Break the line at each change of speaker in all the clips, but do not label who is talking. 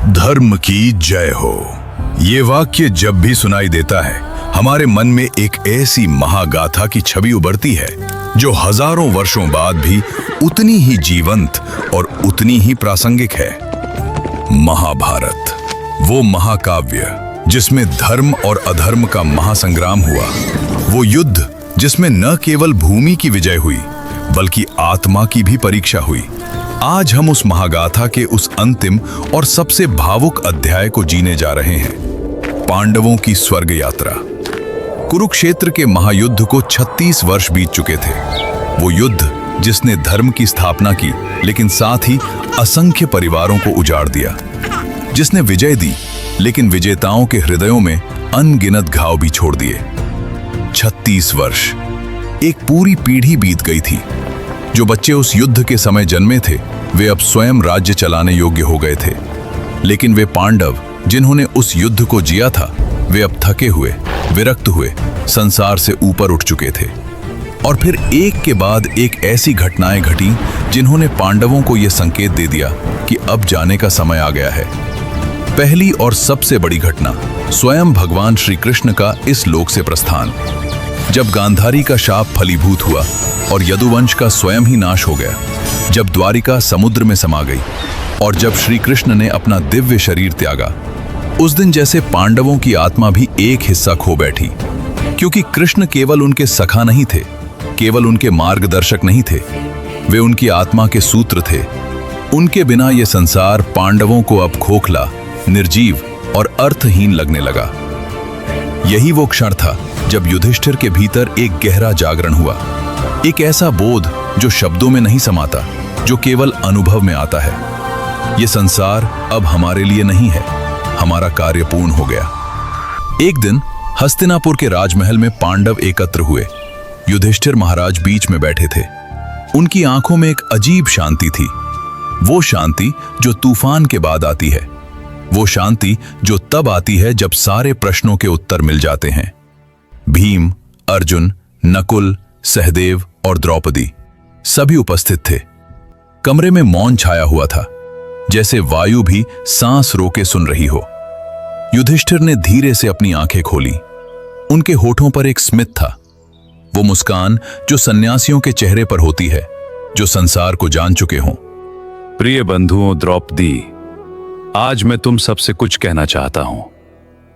धर्म की जय हो। ये वाक्य जब भी सुनाई देता है, हमारे मन में एक ऐसी महागाथा की छवि उभरती है जो हजारों वर्षों बाद भी उतनी ही जीवंत और उतनी ही प्रासंगिक है। महाभारत, वो महाकाव्य जिसमें धर्म और अधर्म का महासंग्राम हुआ, वो युद्ध जिसमें न केवल भूमि की विजय हुई बल्कि आत्मा की भी परीक्षा हुई। आज हम उस महागाथा के उस अंतिम और सबसे भावुक अध्याय को जीने जा रहे हैं, पांडवों की स्वर्ग यात्रा। कुरुक्षेत्र के महायुद्ध को 36 वर्ष बीत चुके थे। वो युद्ध जिसने धर्म की स्थापना की, लेकिन साथ ही असंख्य परिवारों को उजाड़ दिया, जिसने विजय दी, लेकिन विजेताओं के हृदयों में अनगिनत घाव भी छोड़ दिए। 36 वर्ष, एक पूरी पीढ़ी बीत गई थी। जो बच्चे उस युद्ध के समय जन्मे थे, वे अब स्वयं राज्य चलाने योग्य हो गए थे। लेकिन वे पांडव जिन्होंने उस युद्ध को जिया था, वे अब थके हुए, विरक्त हुए, संसार से ऊपर उठ चुके थे। और फिर एक के बाद एक ऐसी घटनाएं घटी जिन्होंने पांडवों को यह संकेत दे दिया कि अब जाने का समय आ गया है। पहली और सबसे बड़ी घटना, स्वयं भगवान श्री कृष्ण का इस लोक से प्रस्थान। जब गांधारी का शाप फलीभूत हुआ और यदुवंश का स्वयं ही नाश हो गया, जब द्वारिका समुद्र में समा गई और जब श्री कृष्ण ने अपना दिव्य शरीर त्यागा, उस दिन जैसे पांडवों की आत्मा भी एक हिस्सा खो बैठी। क्योंकि कृष्ण केवल उनके सखा नहीं थे, केवल उनके मार्गदर्शक नहीं थे, वे उनकी आत्मा के सूत्र थे। उनके बिना यह संसार पांडवों को अब खोखला, निर्जीव और अर्थहीन लगने लगा। यही वो क्षण था जब युधिष्ठिर के भीतर एक गहरा जागरण हुआ, एक ऐसा बोध जो शब्दों में नहीं समाता, जो केवल अनुभव में आता है। ये संसार अब हमारे लिए नहीं है, हमारा कार्य पूर्ण हो गया। एक दिन हस्तिनापुर के राजमहल में पांडव एकत्र हुए। युधिष्ठिर महाराज बीच में बैठे थे। उनकी आंखों में एक अजीब शांति थी, वो शांति जो तूफान के बाद आती है, वो शांति जो तब आती है जब सारे प्रश्नों के उत्तर मिल जाते हैं। भीम, अर्जुन, नकुल, सहदेव और द्रौपदी सभी उपस्थित थे। कमरे में मौन छाया हुआ था, जैसे वायु भी सांस रोके सुन रही हो। युधिष्ठिर ने धीरे से अपनी आंखें खोली। उनके होठों पर एक स्मित था, वो मुस्कान जो सन्यासियों के चेहरे पर होती है, जो संसार को जान चुके हों।
प्रिय बंधुओं, द्रौपदी, आज मैं तुम सबसे कुछ कहना चाहता हूं।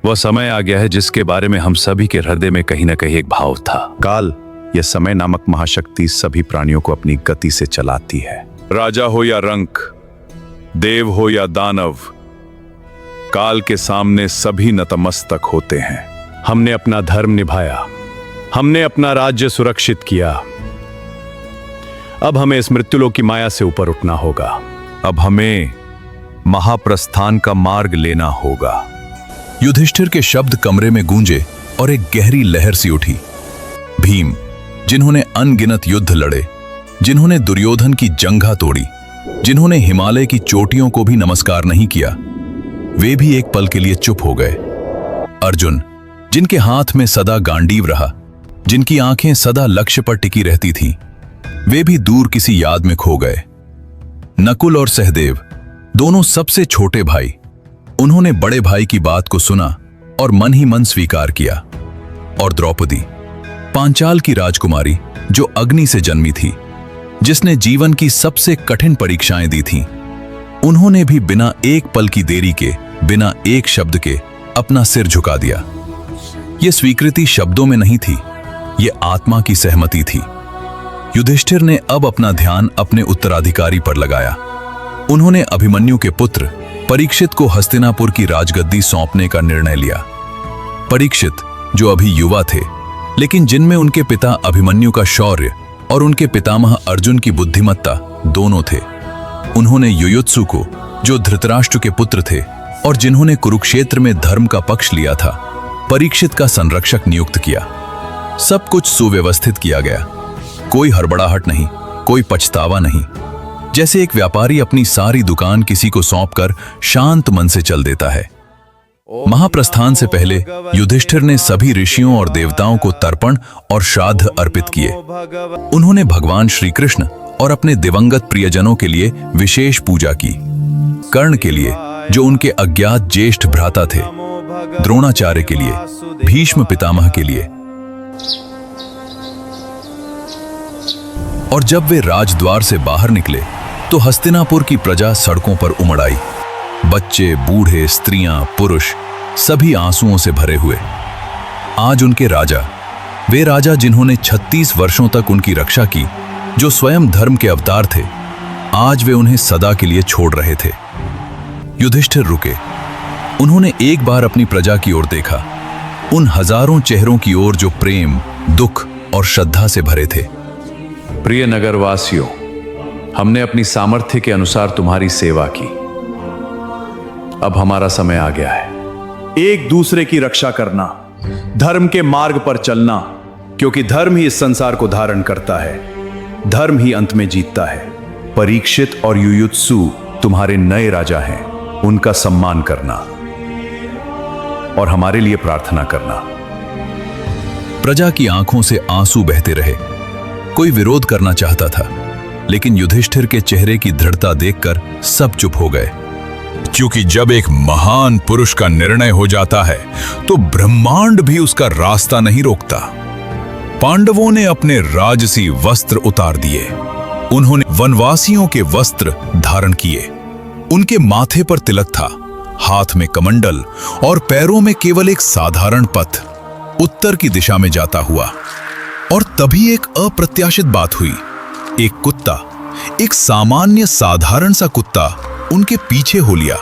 वह समय आ गया है जिसके बारे में हम सभी के हृदय में कहीं ना कहीं एक भाव था। काल, यह समय नामक महाशक्ति सभी प्राणियों को अपनी गति से चलाती है। राजा हो या रंक, देव हो या दानव, काल के सामने सभी नतमस्तक होते हैं। हमने अपना धर्म निभाया, हमने अपना राज्य सुरक्षित किया। अब हमें इस मृत्युलोक की माया से ऊपर उठना होगा। अब हमें महाप्रस्थान का मार्ग लेना होगा।
युधिष्ठिर के शब्द कमरे में गूंजे और एक गहरी लहर सी उठी। भीम, जिन्होंने अनगिनत युद्ध लड़े, जिन्होंने दुर्योधन की जंघा तोड़ी, जिन्होंने हिमालय की चोटियों को भी नमस्कार नहीं किया, वे भी एक पल के लिए चुप हो गए। अर्जुन, जिनके हाथ में सदा गांडीव रहा, जिनकी आंखें सदा लक्ष्य पर टिकी रहती थीं, वे भी दूर किसी याद में खो गए। नकुल और सहदेव, दोनों सबसे छोटे भाई, उन्होंने बड़े भाई की बात को सुना और मन ही मन स्वीकार किया। और द्रौपदी, पांचाल की राजकुमारी जो अग्नि से जन्मी थी, जिसने जीवन की सबसे कठिन परीक्षाएं दी थीं, उन्होंने भी बिना एक पल की देरी के, बिना एक शब्द के अपना सिर झुका दिया। यह स्वीकृति शब्दों में नहीं थी, यह आत्मा की सहमति थी। युधिष्ठिर ने अब अपना ध्यान अपने उत्तराधिकारी पर लगाया। उन्होंने अभिमन्यु के पुत्र परीक्षित को हस्तिनापुर की राजगद्दी सौंपने का निर्णय लिया। परीक्षित, जो अभी युवा थे, लेकिन जिनमें उनके पिता अभिमन्यु का शौर्य और उनके पितामह अर्जुन की बुद्धिमत्ता दोनों थे। उन्होंने युयुत्सु को, जो धृतराष्ट्र के पुत्र थे और जिन्होंने कुरुक्षेत्र में धर्म का पक्ष लिया था, परीक्षित का संरक्षक नियुक्त किया। सब कुछ सुव्यवस्थित किया गया, कोई हड़बड़ाहट नहीं, कोई पछतावा नहीं। जैसे एक व्यापारी अपनी सारी दुकान किसी को सौंपकर शांत मन से चल देता है। महाप्रस्थान से पहले युधिष्ठिर ने सभी ऋषियों और देवताओं को तर्पण और श्राद्ध अर्पित किए। उन्होंने भगवान श्री कृष्ण और अपने दिवंगत प्रियजनों के लिए विशेष पूजा की। कर्ण के लिए जो उनके अज्ञात ज्येष्ठ भ्राता थे, द्रोणाचार्य के लिए, भीष्म पितामह के लिए। और जब वे राजद्वार से बाहर निकले तो हस्तिनापुर की प्रजा सड़कों पर उमड़ आई। बच्चे, बूढ़े, स्त्रियां, पुरुष, सभी आंसुओं से भरे हुए। आज उनके राजा, वे राजा जिन्होंने 36 वर्षों तक उनकी रक्षा की, जो स्वयं धर्म के अवतार थे, आज वे उन्हें सदा के लिए छोड़ रहे थे। युधिष्ठिर रुके। उन्होंने एक बार अपनी प्रजा की ओर देखा, उन हजारों चेहरों की ओर जो प्रेम, दुख और श्रद्धा से भरे थे।
प्रिय नगरवासियों, हमने अपनी सामर्थ्य के अनुसार तुम्हारी सेवा की। अब हमारा समय आ गया है एक दूसरे की रक्षा करना, धर्म के मार्ग पर चलना, क्योंकि धर्म ही इस संसार को धारण करता है, धर्म ही अंत में जीतता है। परीक्षित और युयुत्सु तुम्हारे नए राजा हैं, उनका सम्मान करना और हमारे लिए प्रार्थना करना।
प्रजा की आंखों से आंसू बहते रहे। कोई विरोध करना चाहता था, लेकिन युधिष्ठिर के चेहरे की दृढ़ता देखकर सब चुप हो गए। क्योंकि जब एक महान पुरुष का निर्णय हो जाता है तो ब्रह्मांड भी उसका रास्ता नहीं रोकता। पांडवों ने अपने राजसी वस्त्र उतार दिए। उन्होंने वनवासियों के वस्त्र धारण किए। उनके माथे पर तिलक था, हाथ में कमंडल और पैरों में केवल एक साधारण पथ, उत्तर की दिशा में जाता हुआ। और तभी एक अप्रत्याशित बात हुई। एक कुत्ता, एक सामान्य साधारण सा कुत्ता उनके पीछे हो लिया,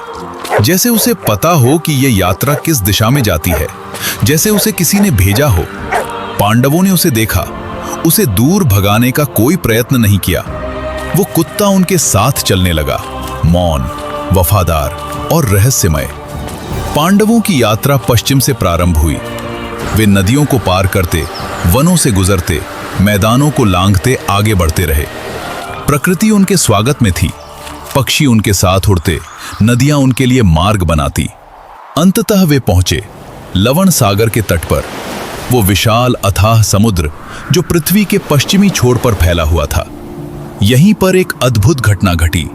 जैसे उसे पता हो कि यह यात्रा किस दिशा में जाती है, जैसे उसे किसी ने भेजा हो। पांडवों ने उसे देखा, उसे दूर भगाने का कोई प्रयत्न नहीं किया। वो कुत्ता उनके साथ चलने लगा, मौन, वफादार और रहस्यमय। पांडवों की यात्रा पश्चिम से प्रारंभ हुई। वे नदियों को पार करते, वनों से गुजरते, मैदानों को लांघते आगे बढ़ते रहे। प्रकृति उनके स्वागत में थी, पक्षी उनके साथ उड़ते, नदियां उनके लिए मार्ग बनाती। अंततः वे पहुंचे लवण सागर के तट पर, वो विशाल अथाह समुद्र जो पृथ्वी के पश्चिमी छोर पर फैला हुआ था। यहीं पर एक अद्भुत घटना घटी।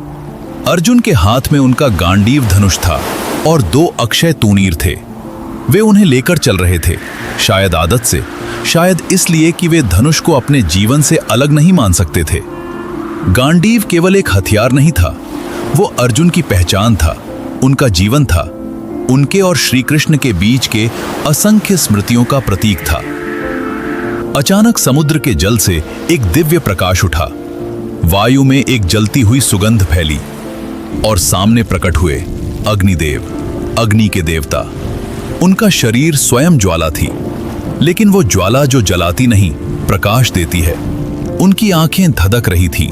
अर्जुन के हाथ में उनका गांडीव धनुष था और 2 अक्षय तूणीर थे। वे उन्हें लेकर चल रहे थे, शायद आदत से, शायद इसलिए कि वे धनुष को अपने जीवन से अलग नहीं मान सकते थे। गांडीव केवल एक हथियार नहीं था, वो अर्जुन की पहचान था, उनका जीवन था, उनके और श्री कृष्ण के बीच के असंख्य स्मृतियों का प्रतीक था। अचानक समुद्र के जल से एक दिव्य प्रकाश उठा, वायु में एक जलती हुई सुगंध फैली और सामने प्रकट हुए अग्निदेव, अग्नि के देवता। उनका शरीर स्वयं ज्वाला थी, लेकिन वो ज्वाला जो जलाती नहीं, प्रकाश देती है। उनकी आंखें धधक रही थीं,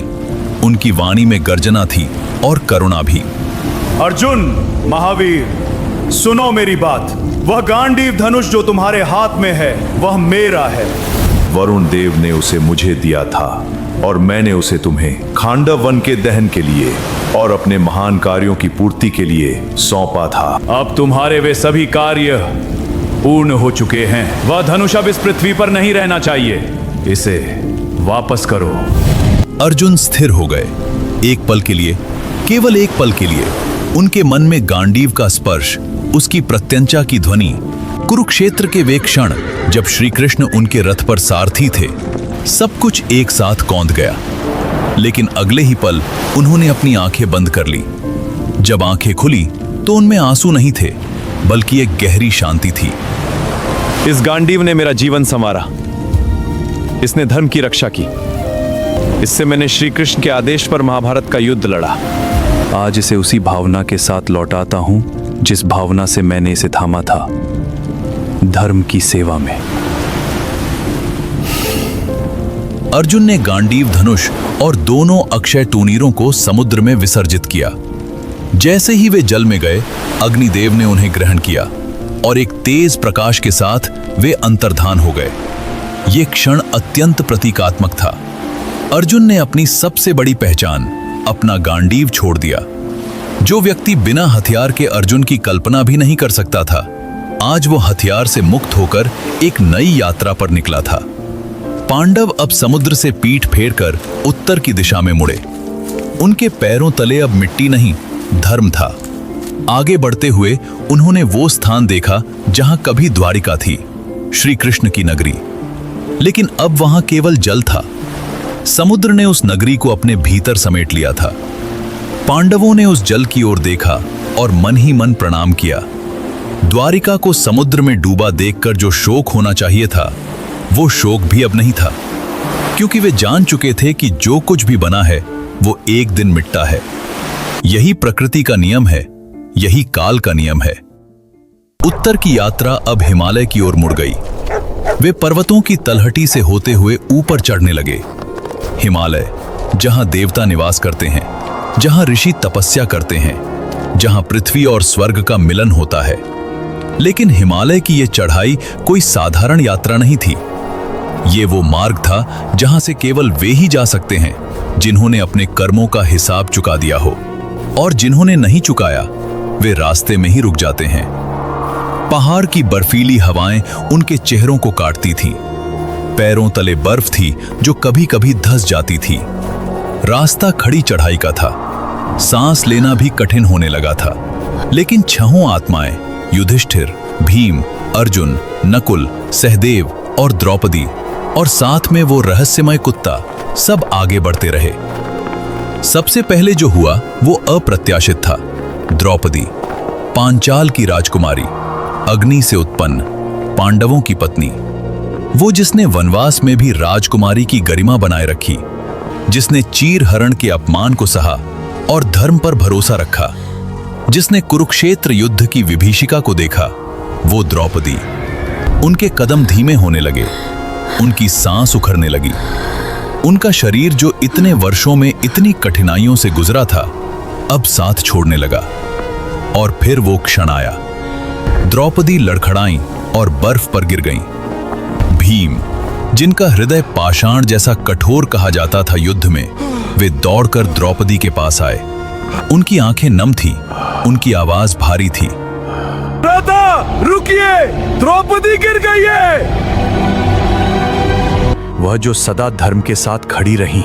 उनकी वाणी में गर्जना थी और करुणा भी।
अर्जुन, महावीर, सुनो मेरी बात। वह गांडीव धनुष जो तुम्हारे हाथ में है, वह मेरा है।
वरुण देव ने उसे मुझे दिया था और मैंने उसे तुम्हें खांडव वन के दहन के लिए और अपने महान कार्यों की पूर्ति के लिए सौंपा था।
अब तुम्हारे वे सभी कार्य पूर्ण हो चुके हैं। वह धनुष अब इस पृथ्वी पर नहीं रहना चाहिए, इसे वापस करो।
अर्जुन स्थिर हो गए। एक पल के लिए, केवल एक पल के लिए, उनके मन में गांडीव का स्पर्श, उसकी प्रत्यंचा की ध्वनि, कुरुक्षेत्र के वे क्षण जब श्री कृष्ण उनके रथ पर सारथी थे, सब कुछ एक साथ कौंध गया। लेकिन अगले ही पल उन्होंने अपनी आंखें बंद कर ली। जब आंखें खुली तो उनमें आंसू नहीं थे, बल्कि एक गहरी शांति थी।
इस गांडीव ने मेरा जीवन संवारा, इसने धर्म की रक्षा की, इससे मैंने श्री कृष्ण के आदेश पर महाभारत का युद्ध लड़ा। आज इसे उसी भावना के साथ लौटाता हूं जिस भावना से मैंने इसे थामा था, धर्म की सेवा में।
अर्जुन ने गांडीव धनुष और दोनों अक्षय तूणीरों को समुद्र में विसर्जित किया। जैसे ही वे जल में गए, अग्निदेव ने उन्हें ग्रहण किया और एक तेज प्रकाश के साथ वे अंतर्धान हो गए। ये क्षण अत्यंत प्रतीकात्मक था। अर्जुन ने अपनी सबसे बड़ी पहचान, अपना गांडीव छोड़ दिया। जो व्यक्ति बिना हथियार के अर्जुन की कल्पना भी नहीं कर सकता था, आज वो हथियार से मुक्त होकर एक नई यात्रा पर निकला था। पांडव अब समुद्र से पीठ फेरकर उत्तर की दिशा में मुड़े। उनके पैरों तले अब मिट्टी नहीं, धर्म था। आगे बढ़ते हुए उन्होंने वो स्थान देखा जहां कभी द्वारिका थी, श्री कृष्ण की नगरी। लेकिन अब वहां केवल जल था। समुद्र ने उस नगरी को अपने भीतर समेट लिया था। पांडवों ने उस जल की ओर देखा और मन ही मन प्रणाम किया। द्वारिका को समुद्र में डूबा देखकर जो शोक होना चाहिए था, वो शोक भी अब नहीं था, क्योंकि वे जान चुके थे कि जो कुछ भी बना है वो एक दिन मिटता है। यही प्रकृति का नियम है, यही काल का नियम है। उत्तर की यात्रा अब हिमालय की ओर मुड़ गई। वे पर्वतों की तलहटी से होते हुए ऊपर चढ़ने लगे। हिमालय, जहां देवता निवास करते हैं, जहां ऋषि तपस्या करते हैं, जहां पृथ्वी और स्वर्ग का मिलन होता है। लेकिन हिमालय की यह चढ़ाई कोई साधारण यात्रा नहीं थी। ये वो मार्ग था जहां से केवल वे ही जा सकते हैं जिन्होंने अपने कर्मों का हिसाब चुका दिया हो, और जिन्होंने नहीं चुकाया वे रास्ते में ही रुक जाते हैं। पहाड़ की बर्फीली हवाएं उनके चेहरों को काटती थीं। पैरों तले बर्फ थी जो कभी कभी धंस जाती थी। रास्ता खड़ी चढ़ाई का था, सांस लेना भी कठिन होने लगा था। लेकिन छहों आत्माएं, युधिष्ठिर, भीम, अर्जुन, नकुल, सहदेव और द्रौपदी, और साथ में वो रहस्यमय कुत्ता, सब आगे बढ़ते रहे। सबसे पहले जो हुआ वो अप्रत्याशित था। द्रौपदी, पांचाल की राजकुमारी, अग्नि से उत्पन्न, पांडवों की पत्नी, वो जिसने वनवास में भी राजकुमारी की गरिमा बनाए रखी, जिसने चीर हरण के अपमान को सहा और धर्म पर भरोसा रखा, जिसने कुरुक्षेत्र युद्ध की विभीषिका को देखा, वो द्रौपदी। उनके कदम धीमे होने लगे, उनकी सांस उखड़ने लगी। उनका शरीर जो इतने वर्षों में इतनी कठिनाइयों से गुजरा था, अब साथ छोड़ने लगा। और फिर वो क्षण आया। द्रौपदी लड़खड़ाईं और बर्फ पर गिर गईं। भीम, जिनका हृदय पाषाण जैसा कठोर कहा जाता था युद्ध में, वे दौड़कर द्रौपदी के पास आए। उनकी आंखें नम थीं, उनकी आवाज भारी थी।
राधा, रुकिए, द्रौपदी गिर गई है। वह जो सदा धर्म के साथ खड़ी रही,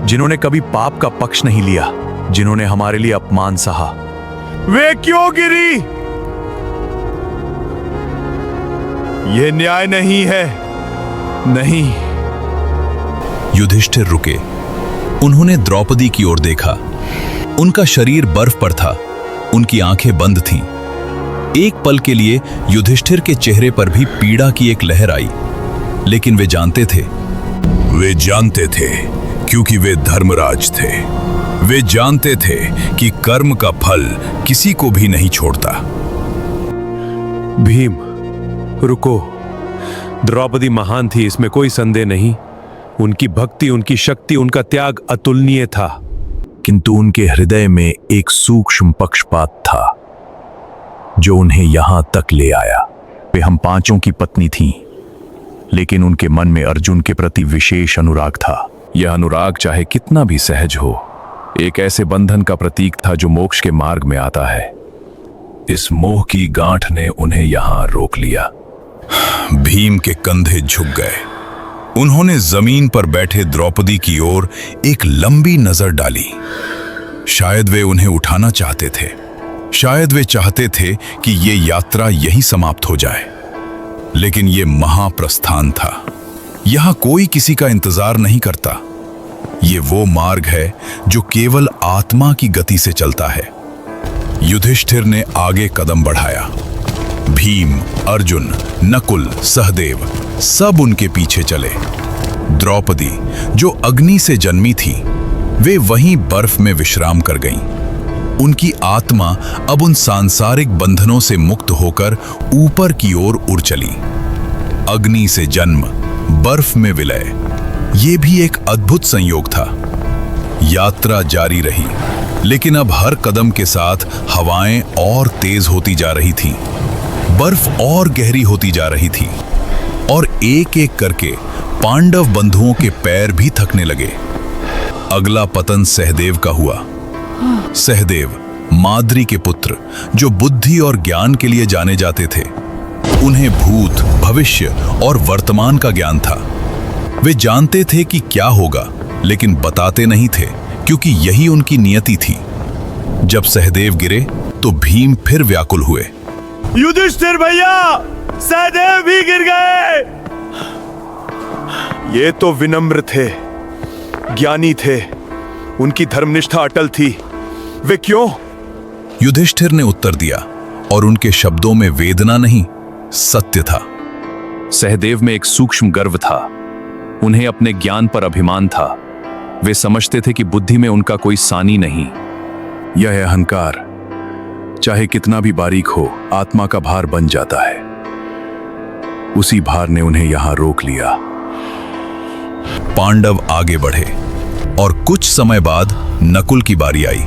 जिन्होंने कभी पाप का पक्ष नहीं लिया, जिन्होंने हमारे लिए अपमान सहा, वे क्यों गिरी? यह न्याय नहीं है। नहीं।
युधिष्ठिर रुके। उन्होंने द्रौपदी की ओर देखा। उनका शरीर बर्फ पर था, उनकी आंखें बंद थीं। एक पल के लिए युधिष्ठिर के चेहरे पर भी पीड़ा की एक लहर आई, लेकिन वे जानते थे क्योंकि वे धर्मराज थे। वे जानते थे कि कर्म का फल किसी को भी नहीं छोड़ता।
भीम, रुको। द्रौपदी महान थी, इसमें कोई संदेह नहीं। उनकी भक्ति, उनकी शक्ति, उनका त्याग अतुलनीय था।
किंतु उनके हृदय में एक सूक्ष्म पक्षपात था जो उन्हें यहां तक ले आया। वे हम पांचों की पत्नी थीं, लेकिन उनके मन में अर्जुन के प्रति विशेष अनुराग था। यह अनुराग चाहे कितना भी सहज हो, एक ऐसे बंधन का प्रतीक था जो मोक्ष के मार्ग में आता है। इस मोह की गांठ ने उन्हें यहां रोक लिया।
भीम के कंधे झुक गए। उन्होंने जमीन पर बैठे द्रौपदी की ओर एक लंबी नजर डाली। शायद वे उन्हें उठाना चाहते थे, शायद वे चाहते थे कि ये यात्रा यहीं समाप्त हो जाए। लेकिन ये महाप्रस्थान था। यहां कोई किसी का इंतजार नहीं करता। ये वो मार्ग है जो केवल आत्मा की गति से चलता है। युधिष्ठिर ने आगे कदम बढ़ाया। भीम, अर्जुन, नकुल, सहदेव सब उनके पीछे चले। द्रौपदी, जो अग्नि से जन्मी थी, वे वहीं बर्फ में विश्राम कर गईं। उनकी आत्मा अब उन सांसारिक बंधनों से मुक्त होकर ऊपर की ओर उड़ चली। अग्नि से जन्म, बर्फ में विलय, ये भी एक अद्भुत संयोग था। यात्रा जारी रही, लेकिन अब हर कदम के साथ हवाएं और तेज होती जा रही थीं, बर्फ और गहरी होती जा रही थी, और एक एक करके पांडव बंधुओं के पैर भी थकने लगे। अगला पतन सहदेव का हुआ। सहदेव, माद्री के पुत्र, जो बुद्धि और ज्ञान के लिए जाने जाते थे। उन्हें भूत, भविष्य और वर्तमान का ज्ञान था। वे जानते थे कि क्या होगा, लेकिन बताते नहीं थे, क्योंकि यही उनकी नियति थी। जब सहदेव गिरे तो भीम फिर व्याकुल हुए।
युधिष्ठिर भैया, सहदेव भी गिर गए। ये तो विनम्र थे, ज्ञानी थे, उनकी धर्मनिष्ठा अटल थी, वे क्यों?
युधिष्ठिर ने उत्तर दिया और उनके शब्दों में वेदना नहीं, सत्य था।
सहदेव में एक सूक्ष्म गर्व था, उन्हें अपने ज्ञान पर अभिमान था। वे समझते थे कि बुद्धि में उनका कोई सानी नहीं। यह अहंकार चाहे कितना भी बारीक हो, आत्मा का भार बन जाता है। उसी भार ने उन्हें यहां रोक लिया।
पांडव आगे बढ़े और कुछ समय बाद नकुल की बारी आई।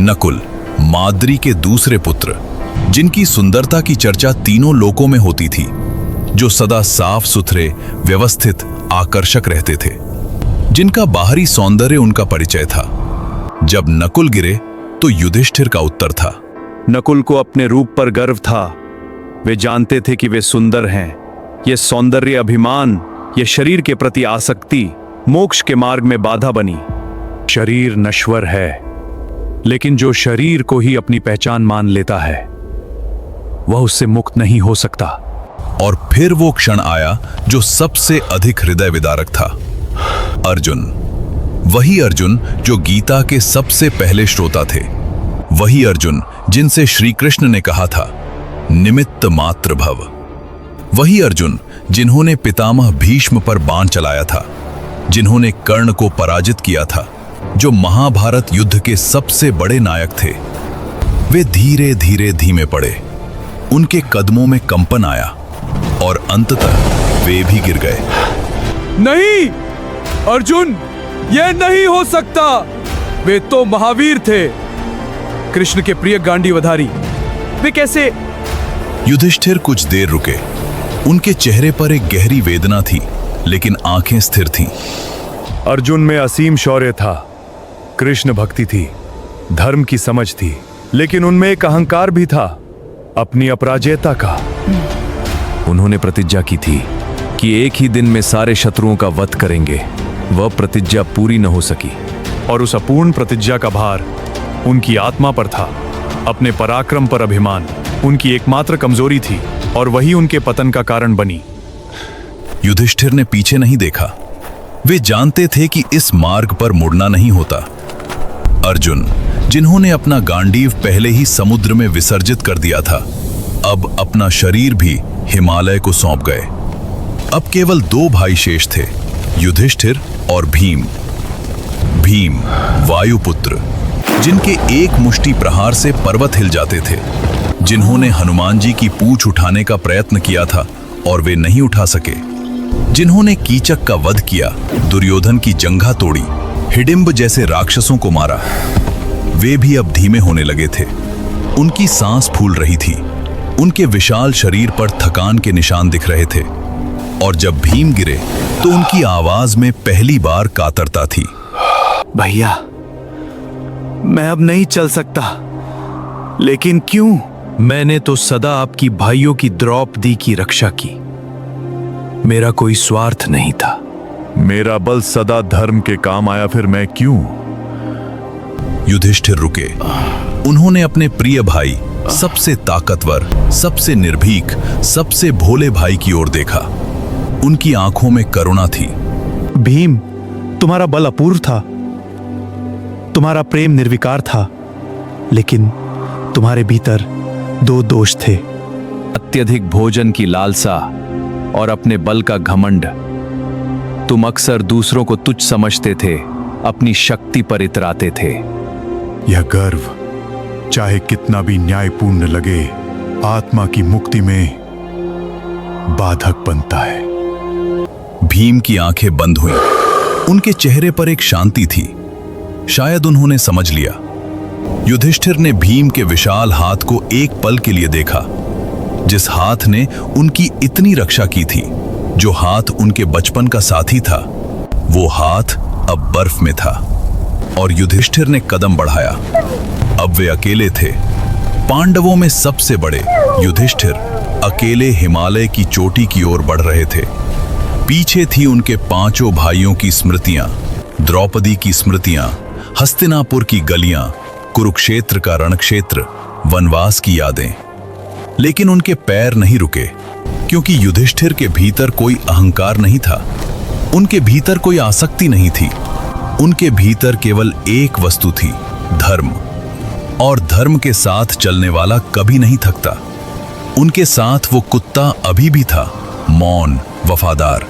नकुल माद्री के दूसरे पुत्र, जिनकी सुंदरता की चर्चा तीनों लोकों में होती थी, जो सदा साफ सुथरे, व्यवस्थित, आकर्षक रहते थे, जिनका बाहरी सौंदर्य उनका परिचय था। जब नकुल गिरे तो युधिष्ठिर का उत्तर था।
नकुल को अपने रूप पर गर्व था। वे जानते थे कि वे सुंदर हैं। यह सौंदर्य अभिमान, यह शरीर के प्रति आसक्ति मोक्ष के मार्ग में बाधा बनी। शरीर नश्वर है, लेकिन जो शरीर को ही अपनी पहचान मान लेता है, वह उससे मुक्त नहीं हो सकता।
और फिर वो क्षण आया जो सबसे अधिक हृदय विदारक था। अर्जुन, वही अर्जुन जो गीता के सबसे पहले श्रोता थे, वही अर्जुन जिनसे श्री कृष्ण ने कहा था, निमित्त मात्र भव। वही अर्जुन जिन्होंने पितामह भीष्म पर बाण चलाया था, जिन्होंने कर्ण को पराजित किया था, जो महाभारत युद्ध के सबसे बड़े नायक थे। वे धीरे धीरे धीमे पड़े, उनके कदमों में कंपन आया और अंततः वे भी गिर गए।
नहीं अर्जुन, यह नहीं हो सकता। वे तो महावीर थे, कृष्ण के प्रिय गांडीवधारी। वे कैसे?
युधिष्ठिर कुछ देर रुके। उनके चेहरे पर एक गहरी वेदना थी, लेकिन आंखें स्थिर थीं।
अर्जुन में असीम शौर्य था, कृष्ण भक्ति थी, धर्म की समझ थी, लेकिन उनमें एक अहंकार भी था, अपनी अपराजेयता का।
उन्होंने प्रतिज्ञा की थी कि एक ही दिन में सारे शत्रुओं का वध करेंगे। वह प्रतिज्ञा पूरी न हो सकी,
और उस अपूर्ण प्रतिज्ञा का भार उनकी आत्मा पर था। अपने पराक्रम पर अभिमान उनकी एकमात्र कमजोरी थी, और वही उनके पतन का कारण बनी।
युधिष्ठिर ने पीछे नहीं देखा। वे जानते थे कि इस मार्ग पर मुड़ना नहीं होता। अर्जुन, जिन्होंने अपना गांडीव पहले ही समुद्र में विसर्जित कर दिया था, अब अपना शरीर भी हिमालय को सौंप गए। अब केवल दो भाई शेष थे, युधिष्ठिर और भीम। भीम वायुपुत्र, जिनके एक मुष्टि प्रहार से पर्वत हिल जाते थे, जिन्होंने हनुमान जी की पूंछ उठाने का प्रयत्न किया था और वे नहीं उठा सके, जिन्होंने कीचक का वध किया, दुर्योधन की जंघा तोड़ी, हिडिंब जैसे राक्षसों को मारा, वे भी अब धीमे होने लगे थे। उनकी सांस फूल रही थी, उनके विशाल शरीर पर थकान के निशान दिख रहे थे, और जब भीम गिरे तो उनकी आवाज में पहली बार कातरता थी।
भैया, मैं अब नहीं चल सकता। लेकिन क्यों?
मैंने तो सदा आपकी भाइयों की द्रौपदी की रक्षा की। मेरा कोई स्वार्थ नहीं था।
मेरा बल सदा धर्म के काम आया, फिर मैं क्यों?
युधिष्ठिर रुके। उन्होंने अपने प्रिय भाई, सबसे ताकतवर, सबसे निर्भीक, सबसे भोले भाई की ओर देखा। उनकी आंखों में करुणा थी।
भीम, तुम्हारा बल अपूर्व था, तुम्हारा प्रेम निर्विकार था, लेकिन तुम्हारे भीतर दो दोष थे।
अत्यधिक भोजन की लालसा और अपने बल का घमंड। तुम अक्सर दूसरों को तुच्छ समझते थे, अपनी शक्ति पर इतराते थे।
यह गर्व चाहे कितना भी न्यायपूर्ण लगे, आत्मा की मुक्ति में बाधक बनता है।
भीम की आंखें बंद हुईं। उनके चेहरे पर एक शांति थी। शायद उन्होंने समझ लिया। युधिष्ठिर ने भीम के विशाल हाथ को एक पल के लिए देखा, जिस हाथ ने उनकी इतनी रक्षा की थी, जो हाथ उनके बचपन का साथी था, वो हाथ अब बर्फ में था। और युधिष्ठिर ने कदम बढ़ाया। अब वे अकेले थे। पांडवों में सबसे बड़े युधिष्ठिर अकेले हिमालय की चोटी की ओर बढ़ रहे थे। पीछे थी उनके पांचों भाइयों की स्मृतियां, द्रौपदी की स्मृतियां, हस्तिनापुर की गलियां, कुरुक्षेत्र का रणक्षेत्र, वनवास की यादें। लेकिन उनके पैर नहीं रुके, क्योंकि युधिष्ठिर के भीतर कोई अहंकार नहीं था, उनके भीतर कोई आसक्ति नहीं थी। उनके भीतर केवल एक वस्तु थी, धर्म। और धर्म के साथ चलने वाला कभी नहीं थकता। उनके साथ वो कुत्ता अभी भी था, मौन, वफादार।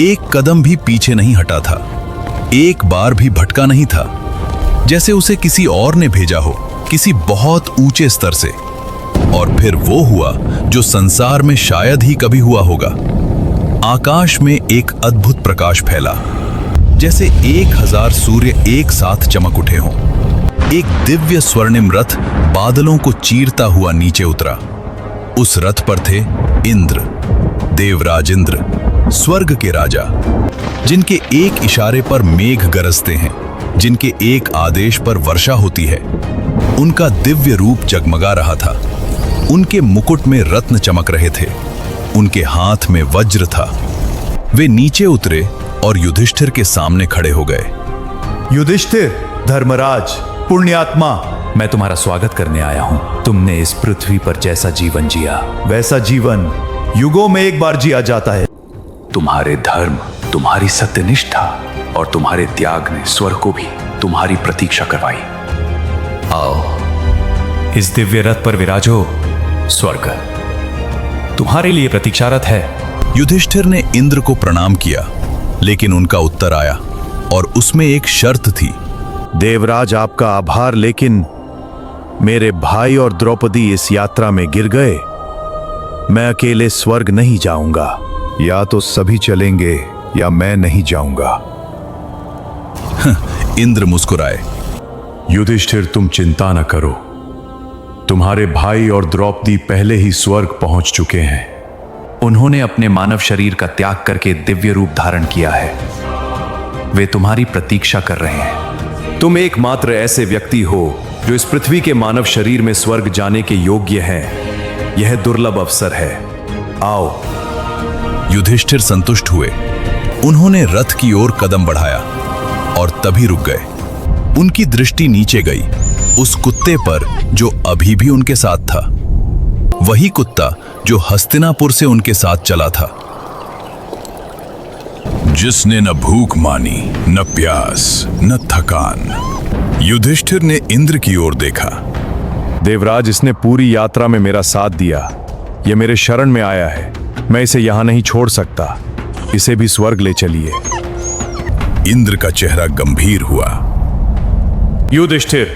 एक कदम भी पीछे नहीं हटा था, एक बार भी भटका नहीं था, जैसे उसे किसी और ने भेजा हो, किसी बहुत ऊंचे स्तर से। और फिर वो हुआ जो संसार में शायद ही कभी हुआ होगा। आकाश में एक अद्भुत प्रकाश फैला, जैसे 1000 सूर्य एक साथ चमक उठे हों। एक दिव्य स्वर्णिम रथ बादलों को चीरता हुआ नीचे उतरा। उस रथ पर थे इंद्र, देवराज इंद्र, स्वर्ग के राजा, जिनके एक इशारे पर मेघ गरजते हैं, जिनके एक आदेश पर वर्षा होती है। उनका दिव्य रूप जगमगा रहा था। उनके मुकुट में रत्न चमक रहे थे, उनके हाथ में वज्र था। वे नीचे उतरे और युधिष्ठिर के सामने खड़े हो गए।
युधिष्ठिर, धर्मराज, पुण्यात्मा,
मैं तुम्हारा स्वागत करने आया हूं। तुमने इस पृथ्वी पर जैसा जीवन जिया,
वैसा जीवन युगों में एक बार जिया जाता है।
तुम्हारे धर्म, तुम्हारी सत्यनिष्ठा और तुम्हारे त्याग ने स्वर्ग को भी तुम्हारी प्रतीक्षा करवाई। आओ,
इस दिव्य रथ पर विराजो। स्वर्ग तुम्हारे लिए प्रतीक्षारत है।
युधिष्ठिर ने इंद्र को प्रणाम किया, लेकिन उनका उत्तर आया और उसमें एक शर्त थी।
देवराज, आपका आभार, लेकिन मेरे भाई और द्रौपदी इस यात्रा में गिर गए। मैं अकेले स्वर्ग नहीं जाऊंगा। या तो सभी चलेंगे या मैं नहीं जाऊंगा।
इंद्र मुस्कुराए।
युधिष्ठिर, तुम चिंता न करो। तुम्हारे भाई और द्रौपदी पहले ही स्वर्ग पहुंच चुके हैं।
उन्होंने अपने मानव शरीर का त्याग करके दिव्य रूप धारण किया है। वे तुम्हारी प्रतीक्षा कर रहे हैं।
तुम एकमात्र ऐसे व्यक्ति हो जो इस पृथ्वी के मानव शरीर में स्वर्ग जाने के योग्य हैं। यह दुर्लभ अवसर है। आओ।
युधिष्ठिर संतुष्ट हुए। उन्होंने रथ की ओर कदम बढ़ाया और तभी रुक गए। उनकी दृष्टि नीचे गई, उस कुत्ते पर जो अभी भी उनके साथ था। वही कुत्ता जो हस्तिनापुर से उनके साथ चला था, जिसने न भूख मानी, न प्यास, न थकान। युधिष्ठिर ने इंद्र की ओर देखा।
देवराज, इसने पूरी यात्रा में मेरा साथ दिया। यह मेरे शरण में आया है। मैं इसे यहां नहीं छोड़ सकता। इसे भी स्वर्ग ले चलिए।
इंद्र का चेहरा गंभीर हुआ।
युधिष्ठिर,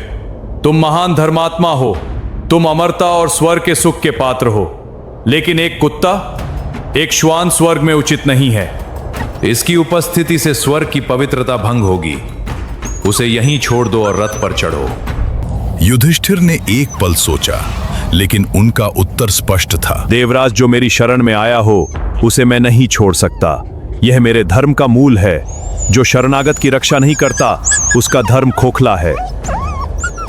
तुम महान धर्मात्मा हो। तुम अमरता और स्वर्ग के सुख के पात्र हो। लेकिन एक कुत्ता, एक श्वान स्वर्ग में उचित नहीं है। इसकी उपस्थिति से स्वर्ग की पवित्रता भंग होगी। उसे यहीं छोड़ दो और रथ पर चढ़ो।
युधिष्ठिर ने एक पल सोचा, लेकिन उनका उत्तर स्पष्ट था।
देवराज, जो मेरी शरण में आया हो उसे मैं नहीं छोड़ सकता। यह मेरे धर्म का मूल है। जो शरणागत की रक्षा नहीं करता उसका धर्म खोखला है।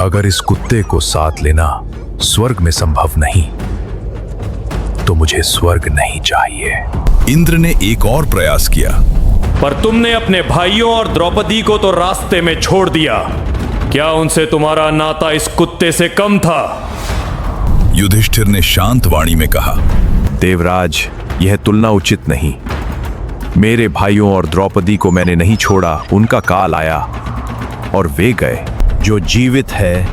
अगर इस कुत्ते को साथ लेना स्वर्ग में संभव नहीं, तो मुझे स्वर्ग नहीं चाहिए।
इंद्र ने एक और प्रयास किया।
पर तुमने अपने भाइयों और द्रौपदी को तो रास्ते में छोड़ दिया। क्या उनसे तुम्हारा नाता इस कुत्ते से कम था?
युधिष्ठिर ने शांत वाणी में कहा।
देवराज, यह तुलना उचित नहीं। मेरे भाइयों और द्रौपदी को मैंने नहीं छोड़ा। उनका काल आया और वे गए। जो जीवित है,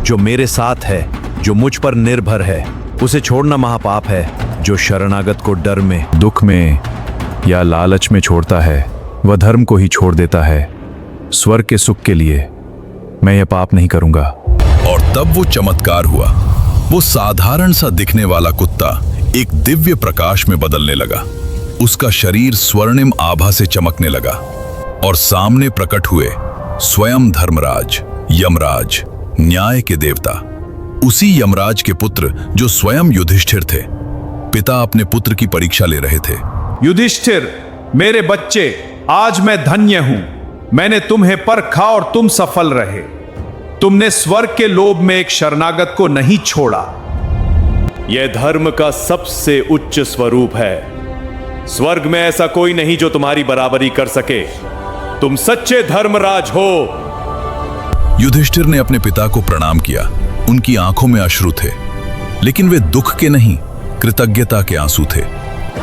जो मेरे साथ है, जो मुझ पर निर्भर है, उसे छोड़ना महापाप है। जो शरणागत को डर में, दुख में या लालच में छोड़ता है, वह धर्म को ही छोड़ देता है। स्वर्ग के सुख के लिए मैं यह पाप नहीं करूंगा।
और तब वो चमत्कार हुआ। वो साधारण सा दिखने वाला कुत्ता एक दिव्य प्रकाश में बदलने लगा। उसका शरीर स्वर्णिम आभा से चमकने लगा और सामने प्रकट हुए स्वयं धर्मराज, यमराज, न्याय के देवता। उसी यमराज के पुत्र जो स्वयं युधिष्ठिर थे। पिता अपने पुत्र की परीक्षा ले रहे थे।
युधिष्ठिर, मेरे बच्चे, आज मैं धन्य हूं। मैंने तुम्हें परखा और तुम सफल रहे। तुमने स्वर्ग के लोभ में एक शरणागत को नहीं छोड़ा।
यह धर्म का सबसे उच्च स्वरूप है। स्वर्ग में ऐसा कोई नहीं जो तुम्हारी बराबरी कर सके। तुम सच्चे धर्मराज हो।
युधिष्ठिर ने अपने पिता को प्रणाम किया। उनकी आंखों में अश्रु थे, लेकिन वे दुख के नहीं, कृतज्ञता के आंसू थे।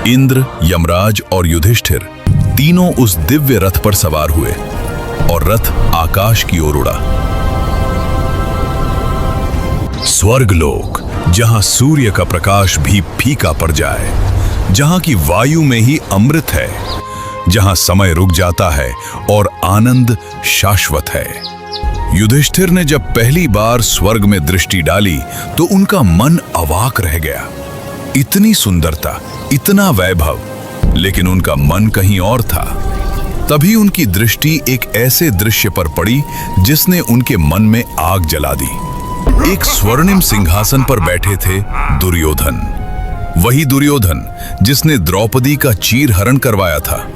इंद्र, यमराज और युधिष्ठिर तीनों उस दिव्य रथ पर सवार हुए और रथ आकाश की ओर उड़ा। स्वर्गलोक, जहां सूर्य का प्रकाश भी फीका पड़ जाए, जहां की वायु में ही अमृत है, जहां समय रुक जाता है और आनंद शाश्वत है। युधिष्ठिर ने जब पहली बार स्वर्ग में दृष्टि डाली तो उनका मन अवाक रह गया। इतनी सुंदरता, इतना वैभव, लेकिन उनका मन कहीं और था। तभी उनकी दृष्टि एक ऐसे दृश्य पर पड़ी जिसने उनके मन में आग जला दी। एक स्वर्णिम सिंहासन पर बैठे थे दुर्योधन। वही दुर्योधन जिसने द्रौपदी का चीरहरण करवाया था।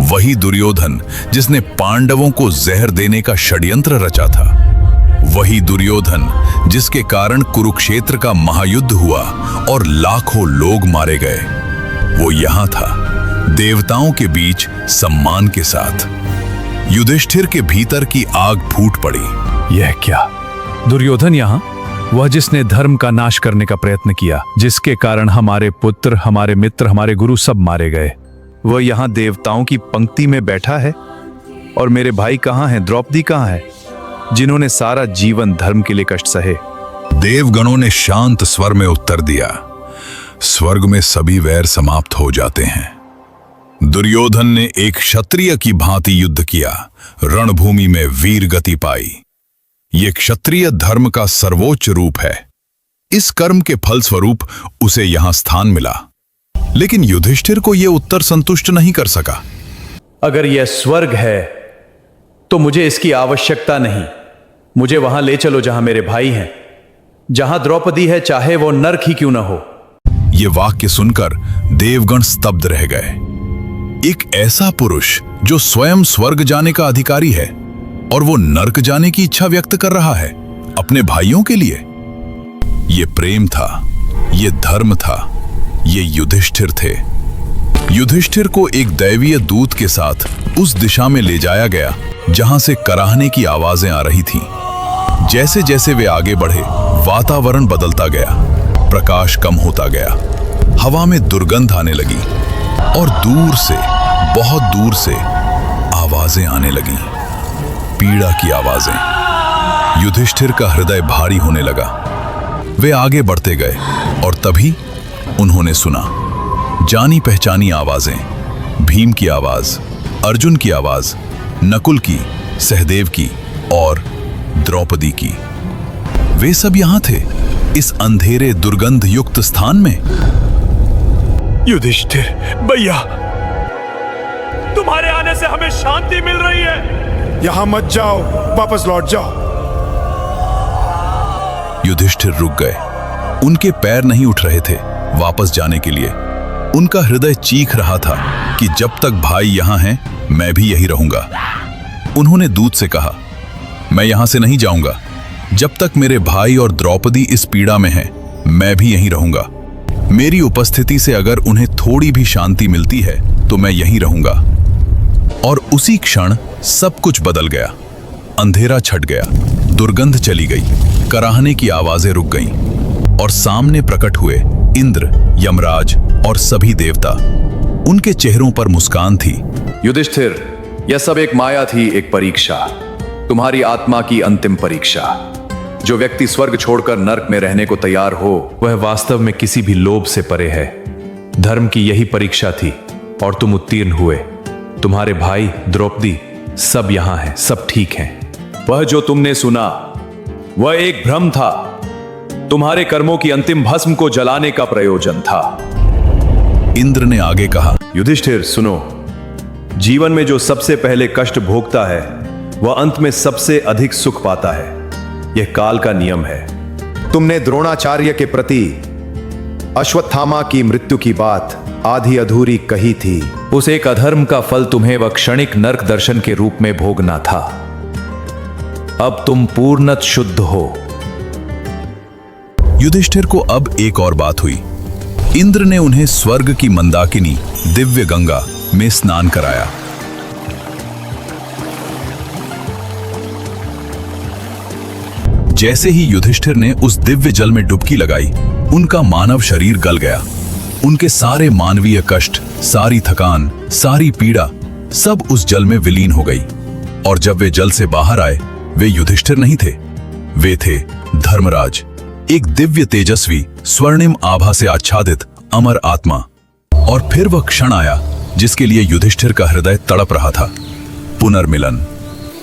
वही दुर्योधन जिसने पांडवों को जहर देने का षड्यंत्र रचा था। वही दुर्योधन जिसके कारण कुरुक्षेत्र का महायुद्ध हुआ और लाखों लोग मारे गए। वो यहां था, देवताओं के बीच सम्मान के साथ। युधिष्ठिर के भीतर की आग फूट पड़ी।
यह क्या? दुर्योधन यहाँ? वह जिसने धर्म का नाश करने का प्रयत्न किया, जिसके कारण हमारे पुत्र, हमारे मित्र, हमारे गुरु सब मारे गए। वह यहाँ देवताओं की पंक्ति में बैठा है। और मेरे भाई कहाँ हैं? द्रौपदी कहाँ है, जिन्होंने सारा जीवन धर्म के लिए कष्ट सहे?
देवगणों ने शांत स्वर में उत्तर दिया, स्वर्ग में सभी वैर समाप्त हो जाते हैं। दुर्योधन ने एक क्षत्रिय की भांति युद्ध किया, रणभूमि में वीर गति पाई। ये क्षत्रिय धर्म का सर्वोच्च रूप है। इस कर्म के फलस्वरूप उसे यहां स्थान मिला। लेकिन युधिष्ठिर को यह उत्तर संतुष्ट नहीं कर सका।
अगर यह स्वर्ग है तो मुझे इसकी आवश्यकता नहीं। मुझे वहां ले चलो जहां मेरे भाई हैं, जहां द्रौपदी है, चाहे वो नरक ही क्यों ना हो।
ये वाक्य सुनकर देवगण स्तब्ध रह गए। एक ऐसा पुरुष जो स्वयं स्वर्ग जाने का अधिकारी है और वो नरक जाने की इच्छा व्यक्त कर रहा है अपने भाइयों के लिए। ये प्रेम था, ये धर्म था, ये युधिष्ठिर थे। युधिष्ठिर को एक दैवीय दूत के साथ उस दिशा में ले जाया गया जहां से कराहने की आवाजें आ रही थीं। जैसे जैसे वे आगे बढ़े, वातावरण बदलता गया, प्रकाश कम होता गया, हवा में दुर्गंध आने लगी और दूर से, बहुत दूर से आवाजें आने लगीं, पीड़ा की आवाजें। युधिष्ठिर का हृदय भारी होने लगा। वे आगे बढ़ते गए और तभी उन्होंने सुना जानी पहचानी आवाजें। भीम की आवाज, अर्जुन की आवाज, नकुल की, सहदेव की और द्रौपदी की। वे सब यहां थे, इस अंधेरे दुर्गंध युक्त स्थान में।
युधिष्ठिर भैया,
तुम्हारे आने से हमें शांति मिल रही है।
यहां मत जाओ, वापस लौट जाओ।
युधिष्ठिर रुक गए। उनके पैर नहीं उठ रहे थे वापस जाने के लिए। उनका हृदय चीख रहा था कि जब तक भाई यहां हैं, मैं भी यही रहूंगा। उन्होंने दूत से कहा, मैं यहां से नहीं जाऊंगा। जब तक मेरे भाई और द्रौपदी इस पीड़ा में हैं, मैं भी यहीं रहूंगा। मेरी उपस्थिति से अगर उन्हें थोड़ी भी शांति मिलती है तो मैं यहीं रहूंगा। और उसी क्षण सब कुछ बदल गया। अंधेरा छट गया, दुर्गंध चली गई, कराहने की आवाजें रुक गईं और सामने प्रकट हुए इंद्र, यमराज और सभी देवता। उनके चेहरों पर मुस्कान थी।
युधिष्ठिर, यह सब एक माया थी, एक परीक्षा, तुम्हारी आत्मा की अंतिम परीक्षा। जो व्यक्ति स्वर्ग छोड़कर नरक में रहने को तैयार हो, वह वास्तव में किसी भी लोभ से परे है। धर्म की यही परीक्षा थी और तुम उत्तीर्ण हुए। तुम्हारे भाई, द्रौपदी सब यहां हैं, सब ठीक हैं। वह जो तुमने सुना वह एक भ्रम था। तुम्हारे कर्मों की अंतिम भस्म को जलाने का प्रयोजन था।
इंद्र ने आगे कहा,
युधिष्ठिर सुनो, जीवन में जो सबसे पहले कष्ट भोगता है वह अंत में सबसे अधिक सुख पाता है। यह काल का नियम है।
तुमने द्रोणाचार्य के प्रति अश्वत्थामा की मृत्यु की बात आधी अधूरी कही थी।
उस एक अधर्म का फल तुम्हें वह क्षणिक नरक दर्शन के रूप में भोगना था। अब तुम पूर्णत शुद्ध हो।
युधिष्ठिर को अब एक और बात हुई। इंद्र ने उन्हें स्वर्ग की मंदाकिनी दिव्य गंगा में स्नान कराया। जैसे ही युधिष्ठिर ने उस दिव्य जल में डुबकी लगाई, उनका मानव शरीर गल गया। उनके सारे मानवीय कष्ट, सारी थकान, सारी पीड़ा सब उस जल में विलीन हो गई। और जब वे जल से बाहर आए, वे युधिष्ठिर नहीं थे, वे थे धर्मराज, एक दिव्य तेजस्वी स्वर्णिम आभा से आच्छादित अमर आत्मा। और फिर वह क्षण आया जिसके लिए युधिष्ठिर का हृदय तड़प रहा था। पुनर्मिलन।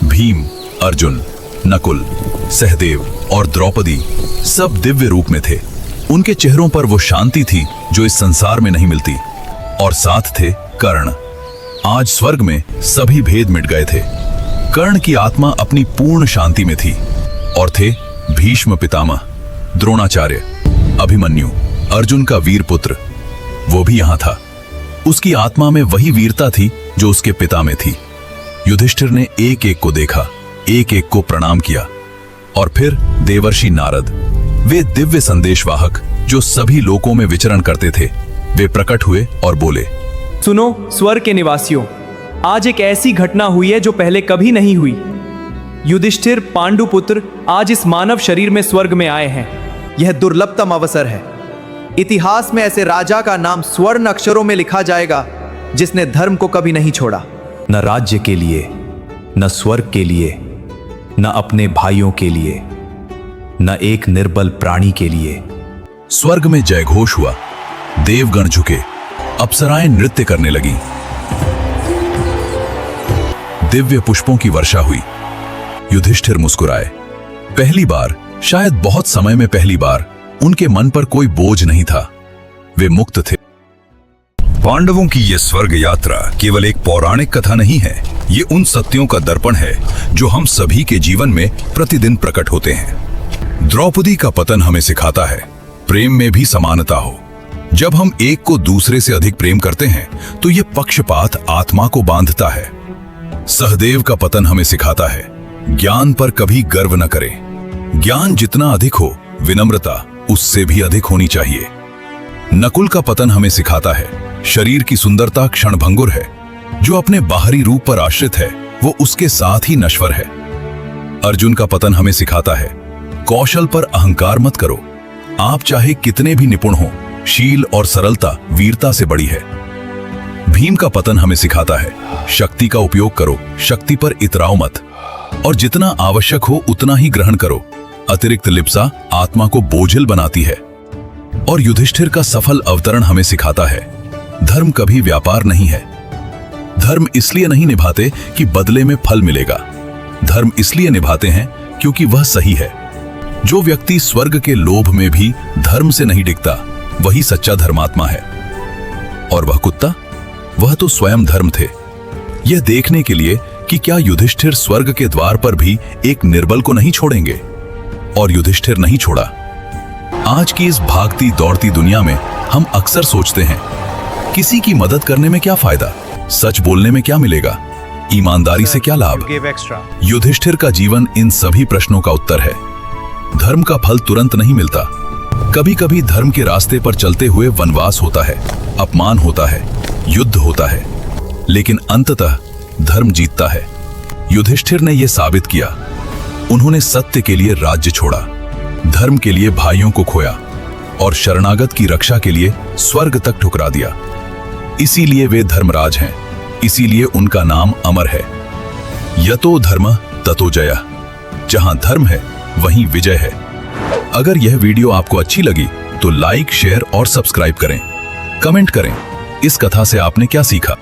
भीम, अर्जुन, नकुल, सहदेव और द्रौपदी सब दिव्य रूप में थे। उनके चेहरों पर वो शांति थी जो इस संसार में नहीं मिलती। और साथ थे कर्ण। आज स्वर्ग में सभी भेद मिट गए थे। कर्ण की आत्मा अपनी पूर्ण शांति में थी। और थे भीष्म पितामह, द्रोणाचार्य, अभिमन्यु, अर्जुन का वीर पुत्र, वो भी यहां था। उसकी आत्मा में वही वीरता थी जो उसके पिता में थी। युधिष्ठिर ने एक एक को देखा, एक एक को प्रणाम किया। और फिर देवर्षि नारद, वे दिव्य संदेशवाहक जो सभी लोकों में विचरण करते थे, वे प्रकट हुए और बोले,
सुनो स्वर्ग के निवासियों, आज एक ऐसी घटना हुई है जो पहले कभी नहीं हुई। युधिष्ठिर पांडुपुत्र आज इस मानव शरीर में स्वर्ग में आए हैं।
यह दुर्लभतम अवसर है। इतिहास में ऐसे राजा का नाम स्वर्ण अक्षरों में लिखा जाएगा जिसने धर्म को कभी नहीं छोड़ा।
न राज्य के लिए, न स्वर्ग के लिए, न अपने भाइयों के लिए, न एक निर्बल प्राणी के लिए।
स्वर्ग में जयघोष हुआ, देवगण झुके, अप्सराएं नृत्य करने लगी, दिव्य पुष्पों की वर्षा हुई। युधिष्ठिर मुस्कुराए। पहली बार, शायद बहुत समय में पहली बार, उनके मन पर कोई बोझ नहीं था। वे मुक्त थे। पांडवों की यह स्वर्ग यात्रा केवल एक पौराणिक कथा नहीं है, ये उन सत्यों का दर्पण है जो हम सभी के जीवन में प्रतिदिन प्रकट होते हैं। द्रौपदी का पतन हमें सिखाता है, प्रेम में भी समानता हो। जब हम एक को दूसरे से अधिक प्रेम करते हैं तो यह पक्षपात आत्मा को बांधता है। सहदेव का पतन हमें सिखाता है, ज्ञान पर कभी गर्व न करें। ज्ञान जितना अधिक हो, विनम्रता उससे भी अधिक होनी चाहिए। नकुल का पतन हमें सिखाता है, शरीर की सुंदरता क्षणभंगुर है, जो अपने बाहरी रूप पर आश्रित है वो उसके साथ ही नश्वर है। अर्जुन का पतन हमें सिखाता है, कौशल पर अहंकार मत करो, आप चाहे कितने भी निपुण हो, शील और सरलता वीरता से बड़ी है। भीम का पतन हमें सिखाता है, शक्ति का उपयोग करो, शक्ति पर इतराओ मत, और जितना आवश्यक हो उतना ही ग्रहण करो, अतिरिक्त लिप्सा आत्मा को बोझिल बनाती है। और युधिष्ठिर का सफल अवतरण हमें सिखाता है, धर्म कभी व्यापार नहीं है। धर्म इसलिए नहीं निभाते कि बदले में फल मिलेगा, धर्म इसलिए निभाते हैं क्योंकि वह सही है। जो व्यक्ति स्वर्ग के लोभ में भी धर्म से नहीं डिगता, वही सच्चा धर्मात्मा है। और वह कुत्ता, वह तो स्वयं धर्म थे। यह देखने के लिए कि क्या युधिष्ठिर स्वर्ग के द्वार पर भी एक निर्बल को नहीं छोड़ेंगे, और युधिष्ठिर नहीं छोड़ा। आज की इस भागती दौड़ती दुनिया में हम अक्सर सोचते हैं, किसी की मदद करने में क्या फायदा, सच बोलने में क्या मिलेगा, ईमानदारी से क्या लाभ। युधिष्ठिर का जीवन इन सभी प्रश्नों का उत्तर है। धर्म का फल तुरंत नहीं मिलता, कभी कभी धर्म के रास्ते पर चलते हुए वनवास होता है, अपमान होता है, युद्ध होता है, लेकिन अंततः धर्म जीतता है। युधिष्ठिर ने यह साबित किया। उन्होंने सत्य के लिए राज्य छोड़ा, धर्म के लिए भाइयों को खोया, और शरणागत की रक्षा के लिए स्वर्ग तक ठुकरा दिया। इसीलिए वे धर्मराज हैं, इसीलिए उनका नाम अमर है। यतो धर्म ततो जयः, जहां धर्म है वहीं विजय है। अगर यह वीडियो आपको अच्छी लगी तो लाइक, शेयर और सब्सक्राइब करें। कमेंट करें, इस कथा से आपने क्या सीखा।